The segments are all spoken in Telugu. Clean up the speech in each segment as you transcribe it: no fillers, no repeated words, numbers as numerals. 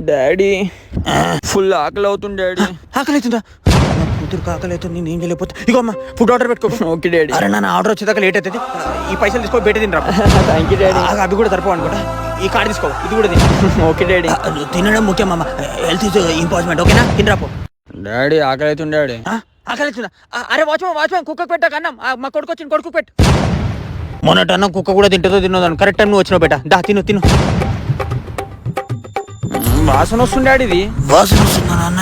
డాడీ ఫుల్ ఆకలి అవుతుంది డాడీ. ఆకలి అవుతుందా? కూతురుకు ఆకలి అవుతుంది, నేను వెళ్ళిపోతా. ఇగో అమ్మ ఫుడ్ ఆర్డర్ పెట్టుకో. Okay daddy. అరే నాన్న ఆర్డర్ వచ్చేదాకా లేట్ అవుతుంది. ఈ పైసలు తీసుకో, బయట తినరా. Thank you daddy. అవి కూడా తరపు అనుకుంటా. ఈ కార్డు తీసుకో, ఇది కూడా తిను. Okay daddy. తినడం ముఖ్యం అమ్మ, హెల్త్ ఇస్ ఇంపార్టెంట్. ఓకేనా? తినరాపో. డాడీ ఆకలి అవుతుంది డాడీ. ఆకలి అవుతుందా? అరే వాచ్మెన్ కుక్కకు పెట్టాక అన్నం. మా కొడుకు వచ్చింది, కొడుకు పెట్టు. మొన్నటి అన్నం కుక్క కూడా తింటుందో తిన్నదాన్ని. కరెక్ట్ టైం నువ్వు వచ్చినావు బేటా. దా తిను తిను. వాసన వస్తుంది డాడీ. ఇది వాసన వస్తుందా నాన్న?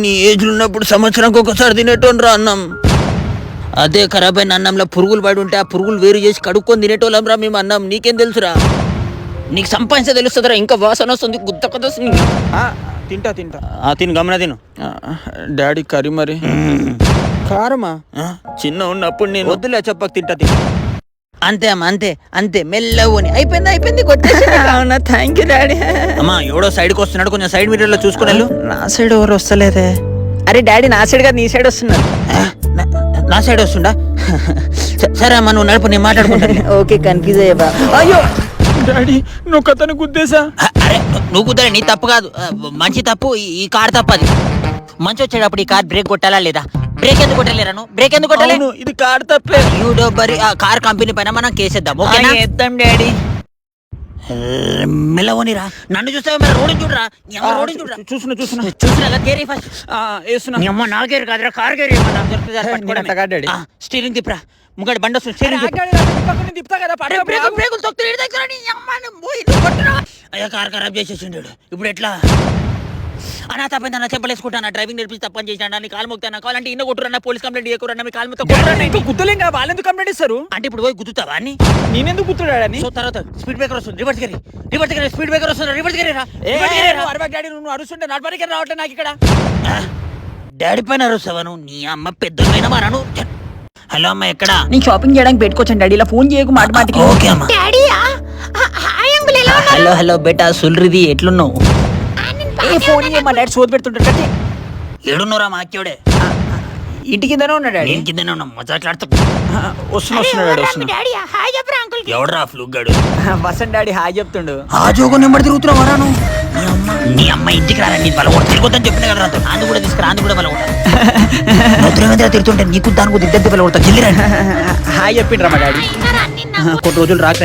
నీ ఏజ్లో ఉన్నప్పుడు సంవత్సరానికి ఒకసారి తినేటోనరా అన్నం. అదే ఖరాబ్ అయిన అన్నంలో పురుగులు పడి ఉంటే ఆ పురుగులు వేరు చేసి కడుక్కొని తినేటోళ్ళం రా మేము అన్నం. నీకేం తెలుసురా? నీకు సంపాదించే తెలుస్తుందిరా. ఇంకా వాసన వస్తుంది, గుత్త కొత్త వస్తుంది. తింటా తిను, గమన తిను. డాడీ కర్రీ మరి కారమా? చిన్న ఉన్నప్పుడు నేను వద్దులే చెప్పక తింటా తింటా. అంతే అమ్మా, అంతే మెల్లవని. అయిపోయింది కొట్టేసి. అవునా, థ్యాంక్ యూ డాడీ. అమ్మా ఎవడో సైడ్కి వస్తున్నాడు, కొంచెం సైడ్ మిర్రర్ లో చూసుకుని వెళ్ళు. నా సైడ్ ఎవరు వస్తలేదే. అరే డాడీ, నా సైడ్ కాదు నీ సైడ్ వస్తున్నారు. నా సైడ్ వస్తుండా? సరే అమ్మా నువ్వు నడుపు, నేను మాట్లాడుకుంటాను. ఓకే, కన్ఫ్యూజ్ అయ్యా. అయ్యో డాడీ, నువ్వు కథను గుద్దేశా. అరే నువ్వు కుదరే, నీ తప్పు కాదు, మంచి తప్పు. ఈ కార్ తప్పు. అది మంచి వచ్చేటప్పుడు ఈ కార్ బ్రేక్ కొట్టాలా లేదా? బ్రేక్ ఎందుకు కొట్టలేరా నువ్వు? బ్రేక్ ఎందుకు కొట్టలేదు? ఇది కార్ తప్పే. యూడోబరి ఆ కార్ కంపెనీ పైన మనం కేసేద్దాం. చేద్దాం డాడీ. మెల్లవనిరా. నన్ను చూస్తావా? మరి రోడ్డు చూడరా. రోడ్డు చూడరా. చూసిన గేరీ ఫస్ట్ వేస్తున్నా. నా గేరు కాదురా, కార్ గేరు. స్టీరింగ్ తిప్పరా. ముగ్గడి బండి వస్తుంది, స్టీరింగ్ తిప్పుతా కదా. అయ్యా కార్ ఖరాబ్ చేసేసిండు. ఇప్పుడు ఎట్లా? అన్నా తప్పైంది అన్న, చెప్పలేసుకుంటాను. డ్రైవింగ్ నేర్పించి తప్పని చేసినా నీ కాలు మొక్తాను. కావాలంటే ఇన్న కొట్టురన్నా, పోలీస్ కంప్లైంట్ చేయకురన్నా, మీ కాలు మొత్తం గుర్తులేం కదా. వాళ్ళు ఎందుకు కంప్లైంట్ ఇస్తారు? అంటే ఇప్పుడు పోయి గుద్దుతావా అని? నేనెందుకు గుర్తుడాడని? సో తర్వాత స్పీడ్ బ్రేకర్ వస్తుంది, రివర్స్ గేరీ. స్పీడ్ బ్రేకర్ వస్తుంది, రివర్స్ గేరీ రా. డాడీ నువ్వు అరుస్తుంటే నడపడానికి రావట్లే నాకు ఇక్కడ. డాడీ పైన అరుస్తావా నువ్వు? నీ అమ్మ పెద్దమైన మాను. హలో అమ్మ, ఎక్కడా? నేను షాపింగ్ చేయడానికి పెట్టుకోవచ్చాను డాడీ. ఇలా ఫోన్ చేయకు మాటిమాటికి. ఓకే అమ్మ. హలో బేటా, సుల్రిది ఎట్లున్నావు? ఫోన్ చేయమా డాడీ, సోది పెడుతుంటాడు. ఏడున్నోరా మాక్యోడే? ఇంటి కిందనే ఉన్నాడు డాడీ. నేను కిందనే ఉన్నా, మజాట్లాడుతూ వస్తున్నాడు. ఎవడరా ఫ్లూక్ గాడు? వసంత్ డాడీ హాయ్ చెప్తుండు. ఆ జోగు నెంబర్ తిరుగుతున్నావరా నువ్వు? నీ అమ్మ ఇంటికి రారా, నీ బల కూడా తిరుగుతుందని చెప్పిన కదా నాతో. అందు కూడా తీసుకురా, అందు కూడా బల కూడా తిరుగుతుంటే నీకు దానికి ఇద్దరు బల కొడతా. చెల్లిరా. హాయ్ చెప్పిండ్రా మా డాడీ. కొన్ని రోజులు రాక